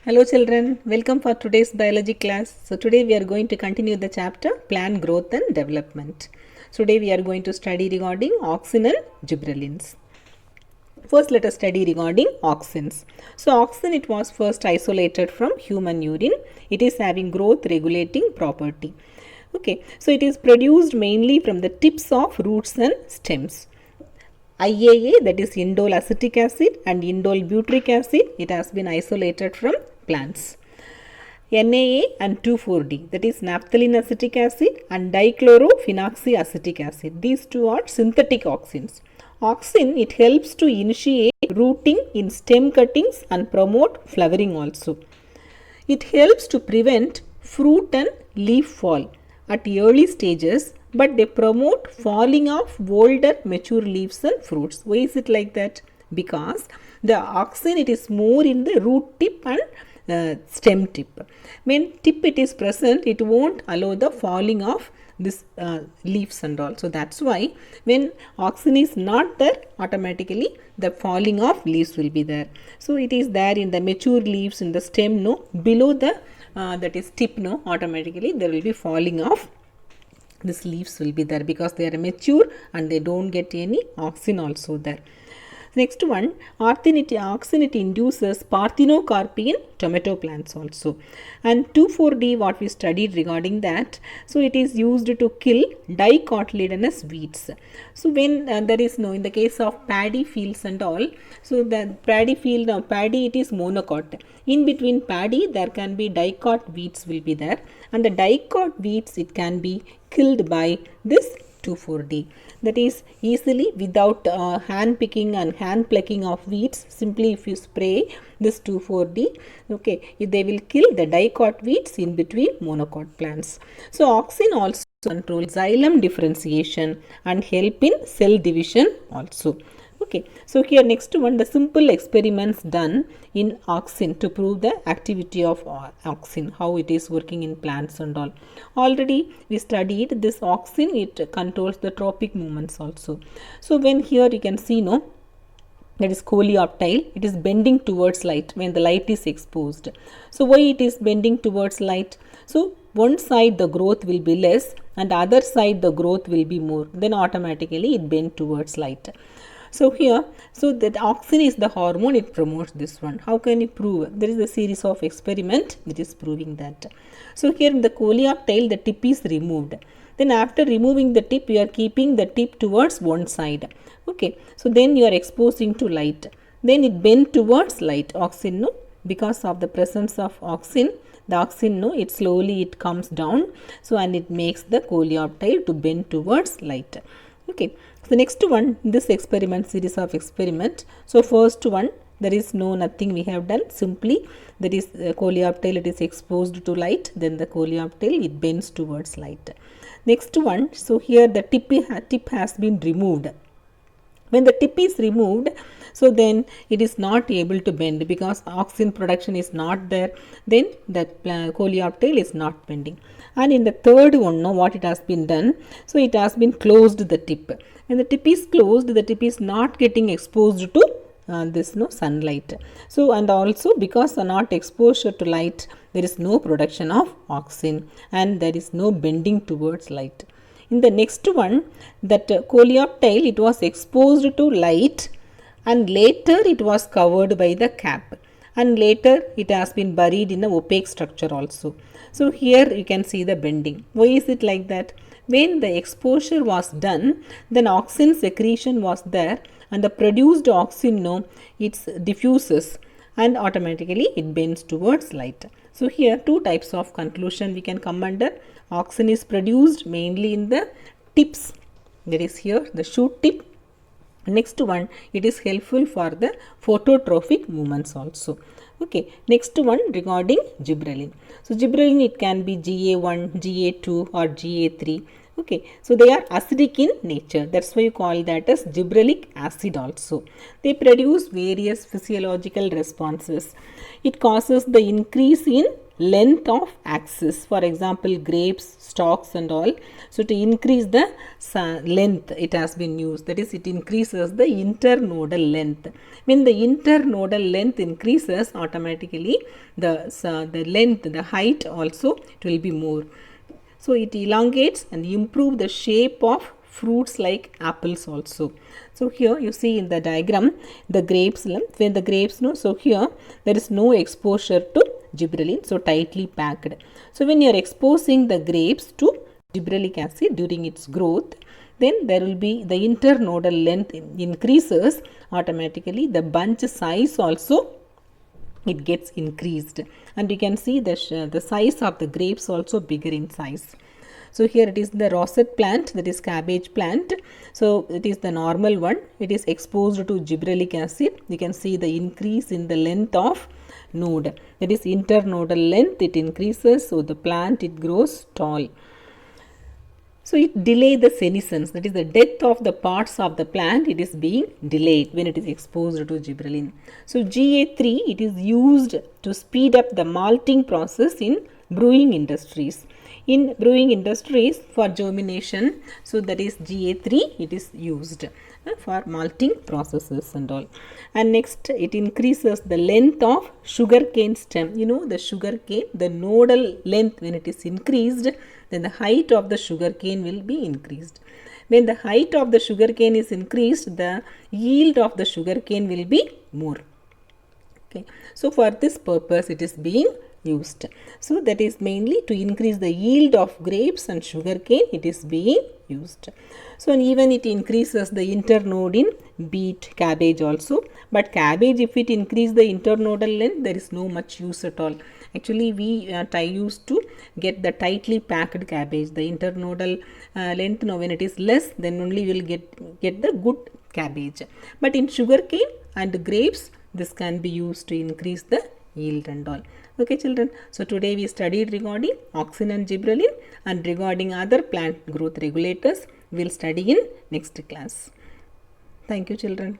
Hello children, welcome for today's biology class. So today we are going to continue the chapter plant growth and development. Today we are going to study regarding auxin and gibberellins. First let us study regarding auxins. So auxin, it was first isolated from human urine. It is having growth regulating property. Okay, so it is produced mainly from the tips of roots and stems. IAA, that is indole acetic acid, and indole butyric acid, it has been isolated from plants. NAA and 2,4-D, that is naphthalene acetic acid and dichlorophenoxyacetic acid. These two are synthetic auxins. Auxin, it helps to initiate rooting in stem cuttings and promote flowering also. It helps to prevent fruit and leaf fall at early stages, but they promote falling of older mature leaves and fruits. Why is it like that? Because the auxin, it is more in the root tip and stem tip. When tip it is present, it won't allow the falling of this leaves and all. So that's why when auxin is not there, automatically the falling of leaves will be there. So it is there in the mature leaves in the stem, no, below the that is tip, no, automatically there will be falling of these leaves will be there because they are mature and they don't get any auxin also there. Next one, auxin, it induces parthenocarpy in tomato plants also. And 2,4-D, what we studied regarding that, so it is used to kill dicotyledonous weeds. So when there is no, in the case of paddy fields and all, so the paddy field, paddy, it is monocot. In between paddy, there can be dicot weeds will be there, and the dicot weeds, it can be killed by this 2,4-D. That is easily without hand picking and hand plucking of weeds. Simply if you spray this 2,4-D, okay, they will kill the dicot weeds in between monocot plants. So auxin also controls xylem differentiation and help in cell division also. Okay, so here next one, the simple experiments done in auxin to prove the activity of auxin, how it is working in plants and all. Already we studied this auxin, it controls the tropic movements also. So when here you can see, no, that is coleoptile, it is bending towards light when the light is exposed. So why it is bending towards light? So one side the growth will be less and the other side the growth will be more, then automatically it bends towards light. So here, so that auxin is the hormone, it promotes this one. How can you prove? There is a series of experiment that is proving that. So here in the coleoptile, the tip is removed. Then after removing the tip, you are keeping the tip towards one side. Okay, so then you are exposing to light. Then it bends towards light. Auxin, no, because of the presence of auxin, the auxin, no, it slowly it comes down. So and it makes the coleoptile to bend towards light. Okay, so next one, this experiment, series of experiment. So first one, there is no nothing we have done, simply that is coleoptile, it is exposed to light, then the coleoptile, it bends towards light. Next one, so here the tip has been removed. When the tip is removed, so then it is not able to bend because auxin production is not there, then the coleoptile is not bending. And in the third one, now what it has been done, so it has been closed the tip. When the tip is closed, the tip is not getting exposed to this sunlight. So and also because not exposure to light, there is no production of auxin and there is no bending towards light. In the next one, that coleoptile, it was exposed to light and later it was covered by the cap and later it has been buried in an opaque structure also. So here you can see the bending. Why is it like that? When the exposure was done, then auxin secretion was there and the produced auxin, no, it diffuses and automatically it bends towards light. So here two types of conclusion we can come under. Auxin is produced mainly in the tips. There is here the shoot tip. Next one, it is helpful for the phototrophic movements also. Okay, next one regarding gibberellin. So gibberellin, it can be GA1, GA2 or GA3. Okay, so they are acidic in nature. That's why you call that as gibberellic acid also. They produce various physiological responses. It causes the increase in length of axis. For example, grapes, stalks and all. So to increase the length, it has been used. That is, it increases the internodal length. When the internodal length increases, automatically the length, the height also, it will be more. So it elongates and improve the shape of fruits like apples also. So here you see in the diagram the grapes length, when the grapes, no, so here there is no exposure to gibberellin, so tightly packed. So when you are exposing the grapes to gibberellic acid during its growth, then there will be the internodal length increases, automatically the bunch size also it gets increased, and you can see the size of the grapes also bigger in size. So here it is the rosette plant, that is cabbage plant. So it is the normal one. It is exposed to gibberellic acid. You can see the increase in the length of node. That is internodal length, it increases. So the plant, it grows tall. So it delay the senescence, that is the death of the parts of the plant, it is being delayed when it is exposed to gibberellin. So GA3, it is used to speed up the malting process in brewing industries. In brewing industries for germination, so that is GA3, it is used for malting processes and all. And next, it increases the length of sugarcane stem. You know, the sugarcane, the nodal length, when it is increased, then the height of the sugarcane will be increased. When the height of the sugarcane is increased, the yield of the sugarcane will be more. Okay, so for this purpose it is being used. So that is mainly to increase the yield of grapes and sugarcane, it is being used. So and even it increases the internode in beet, cabbage also. But cabbage, if it increase the internodal length, there is no much use at all. Actually, we used to get the tightly packed cabbage. The internodal length, now when it is less, then only we will get the good cabbage. But in sugarcane and grapes, this can be used to increase the yield and all. Okay children, so today we studied regarding auxin and gibberellin, and regarding other plant growth regulators we will study in next class. Thank you children.